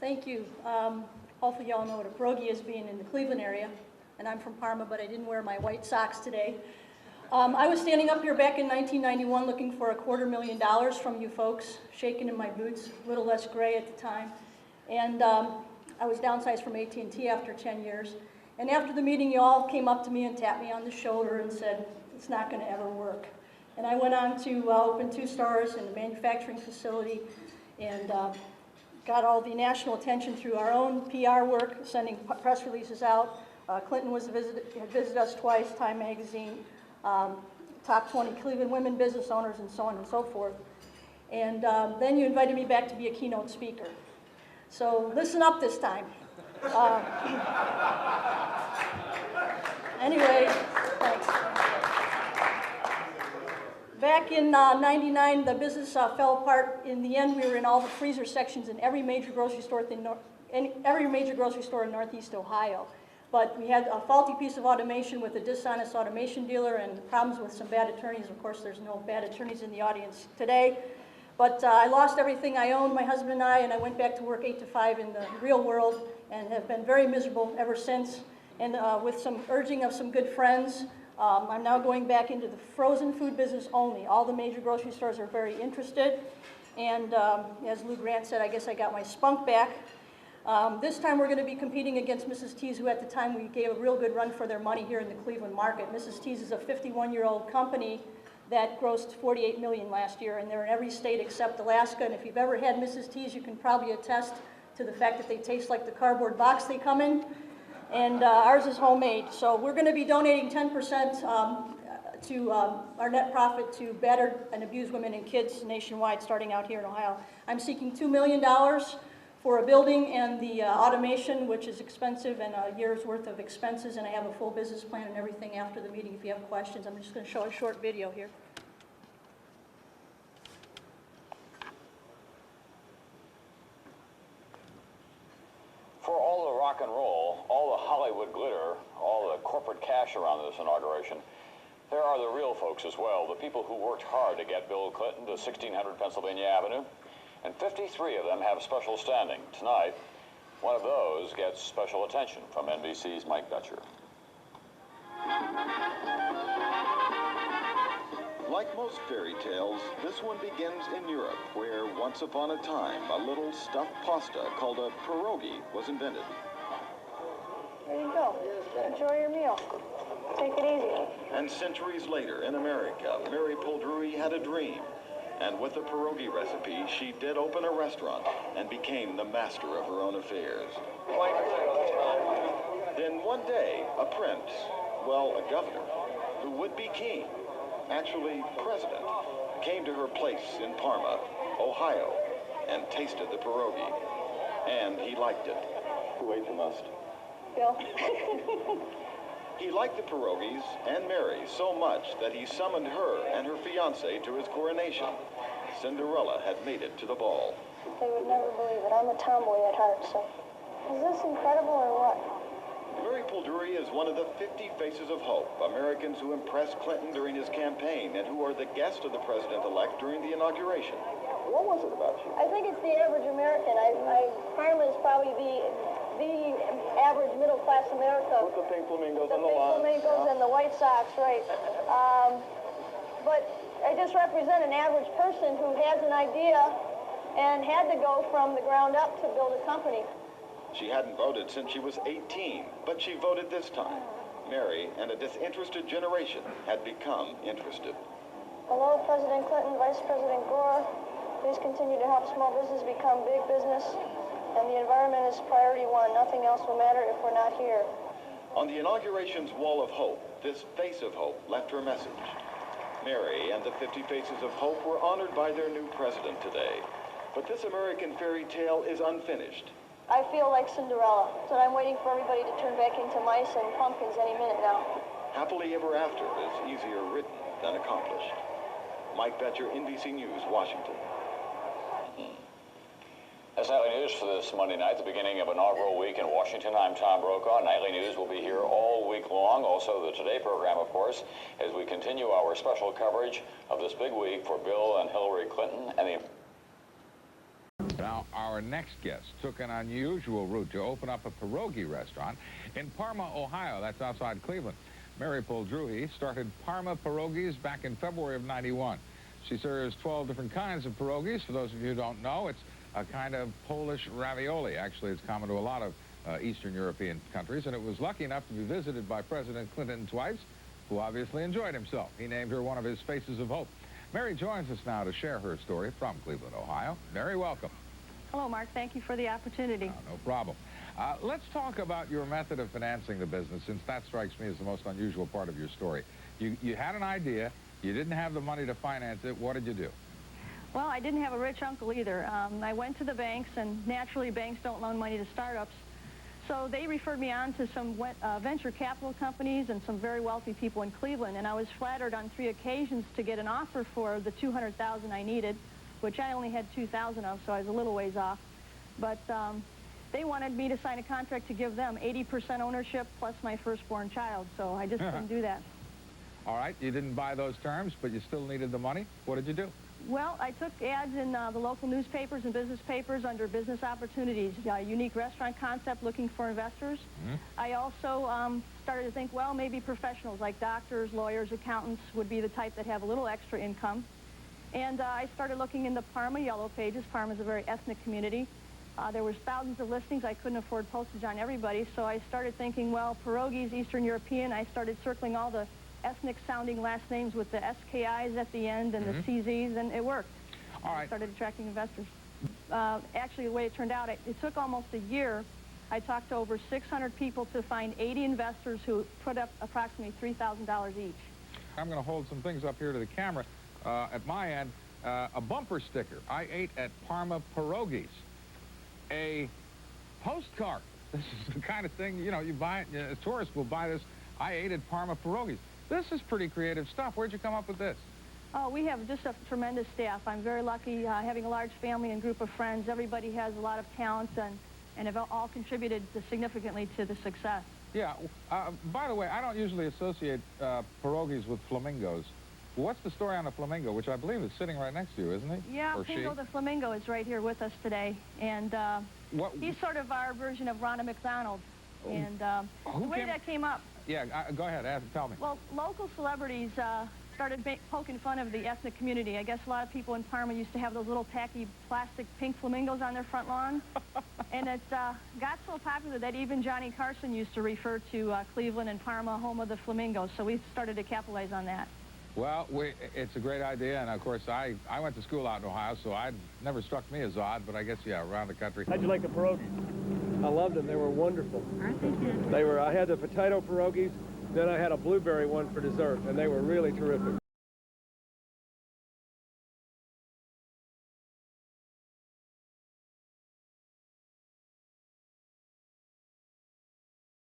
Thank you. Hopefully y'all know what a pierogi is, being in the Cleveland area. And I'm from Parma, but I didn't wear my white socks today. I was standing up here back in 1991 looking for $250,000 from you folks, shaking in my boots, a little less gray at the time. And I was downsized from AT&T after 10 years. And after the meeting, you all came up to me and tapped me on the shoulder and said, it's not going to ever work. And I went on to open 2 stores in the manufacturing facility and got all the national attention through our own PR work, sending press releases out. Clinton had visited us twice, Time Magazine, top 20 Cleveland women business owners, and so on and so forth. And then you invited me back to be a keynote speaker. So listen up this time. Anyway, thanks. Back in '99, the business fell apart. In the end, we were in all the freezer sections in every major grocery store in Northeast Ohio. But we had a faulty piece of automation with a dishonest automation dealer and problems with some bad attorneys. Of course, there's no bad attorneys in the audience today. But I lost everything I owned, my husband and I went back to work 8 to 5 in the real world and have been very miserable ever since. And with some urging of some good friends, I'm now going back into the frozen food business only. All the major grocery stores are very interested. And as Lou Grant said, I guess I got my spunk back. This time we're going to be competing against Mrs. T's, who at the time we gave a real good run for their money here in the Cleveland market. Mrs. T's is a 51-year-old company that grossed $48 million last year, and they're in every state except Alaska. And if you've ever had Mrs. T's, you can probably attest to the fact that they taste like the cardboard box they come in. And ours is homemade. So we're going to be donating 10% to our net profit to battered and abused women and kids nationwide, starting out here in Ohio. I'm seeking $2 million for a building and the automation, which is expensive, and a year's worth of expenses, and I have a full business plan and everything after the meeting if you have questions. I'm just going to show a short video here. For all the rock and roll, all the Hollywood glitter, all the corporate cash around this inauguration, there are the real folks as well, the people who worked hard to get Bill Clinton to 1600 Pennsylvania Avenue. And 53 of them have special standing. Tonight, one of those gets special attention from NBC's Mike Betcher. Like most fairy tales, this one begins in Europe, where once upon a time, a little stuffed pasta called a pierogi was invented. There you go. Enjoy your meal. Take it easy. And centuries later, in America, Mary Poldrui had a dream. And with the pierogi recipe, she did open a restaurant and became the master of her own affairs. Then one day, a prince, well, a governor, who would be king, actually president, came to her place in Parma, Ohio, and tasted the pierogi. And he liked it. Who ate the most? Bill. He liked the pierogies and Mary so much that he summoned her and her fiancé to his coronation. Cinderella had made it to the ball. They would never believe it. I'm a tomboy at heart, so... Is this incredible or what? Mary Poldrui is one of the 50 faces of hope, Americans who impressed Clinton during his campaign and who are the guest of the president-elect during the inauguration. What was it about you? I think it's the average American. Parma is probably the average middle-class America. With the pink flamingos The and the pink lawns. flamingos and the white socks, right. But I just represent an average person who has an idea and had to go from the ground up to build a company. She hadn't voted since she was 18, but she voted this time. Mary and a disinterested generation had become interested. Hello, President Clinton, Vice President Gore. Please continue to help small business become big business. And the environment is priority one. Nothing else will matter if we're not here. On the inauguration's wall of hope, this face of hope left her message. Mary and the 50 faces of hope were honored by their new president today. But this American fairy tale is unfinished. I feel like Cinderella, so I'm waiting for everybody to turn back into mice and pumpkins any minute now. Happily ever after is easier written than accomplished. Mike Betcher, NBC News, Washington. That's Nightly News for this Monday night, the beginning of inaugural week in Washington. I'm Tom Brokaw. Nightly News will be here all week long. Also, the Today program, of course, as we continue our special coverage of this big week for Bill and Hillary Clinton and the... Now, our next guest took an unusual route to open up a pierogi restaurant in Parma, Ohio. That's outside Cleveland. Mary Poldruhi started Parma Pierogies back in February of '91. She serves 12 different kinds of pierogies. For those of you who don't know, it's a kind of Polish ravioli. Actually, it's common to a lot of Eastern European countries, and it was lucky enough to be visited by President Clinton twice, who obviously enjoyed himself. He named her one of his faces of hope. Mary joins us now to share her story from Cleveland, Ohio. Mary, welcome. Hello, Mark. Thank you for the opportunity. No problem. Let's talk about your method of financing the business, since that strikes me as the most unusual part of your story. You had an idea. You didn't have the money to finance it. What did you do? Well, I didn't have a rich uncle either. I went to the banks, and naturally banks don't loan money to startups. So they referred me on to some venture capital companies and some very wealthy people in Cleveland, and I was flattered on 3 occasions to get an offer for the $200,000 I needed, which I only had 2,000 of, so I was a little ways off. But they wanted me to sign a contract to give them 80% ownership plus my firstborn child, so I just couldn't do that. All right, you didn't buy those terms, but you still needed the money. What did you do? Well, I took ads in the local newspapers and business papers under business opportunities, unique restaurant concept looking for investors. I also started to think, well, maybe professionals like doctors, lawyers, accountants would be the type that have a little extra income. And I started looking in the Parma Yellow Pages. Parma is a very ethnic community. There was thousands of listings. I couldn't afford postage on everybody, so I started thinking, well, pierogies, Eastern European. I started circling all the ethnic-sounding last names with the SKIs at the end and the CZs, and it worked. All right. I started attracting investors. Actually, the way it turned out, it took almost a year. I talked to over 600 people to find 80 investors who put up approximately $3,000 each. I'm going to hold some things up here to the camera. At my end, a bumper sticker. I ate at Parma Pierogies. A postcard. This is the kind of thing, you know, you buy it, a tourist will buy this. I ate at Parma Pierogies. This is pretty creative stuff. Where'd you come up with this? Oh, we have just a tremendous staff. I'm very lucky having a large family and group of friends. Everybody has a lot of talent and have all contributed significantly to the success. Yeah. By the way, I don't usually associate pierogies with flamingos. What's the story on the flamingo, which I believe is sitting right next to you, isn't he? Yeah, or Pingo she? the flamingo is right here with us today, and he's sort of our version of Ronald McDonald. And the way that came up... Yeah, go ahead, tell me. Well, local celebrities started poking fun of the ethnic community. I guess a lot of people in Parma used to have those little tacky plastic pink flamingos on their front lawn. And it got so popular that even Johnny Carson used to refer to Cleveland and Parma, home of the flamingos. So we started to capitalize on that. Well, it's a great idea, and of course, I went to school out in Ohio, so it never struck me as odd, but I guess, yeah, around the country. How'd you like the pierogies? I loved them. They were wonderful. Aren't they good? I had the potato pierogies, then I had a blueberry one for dessert, and they were really terrific.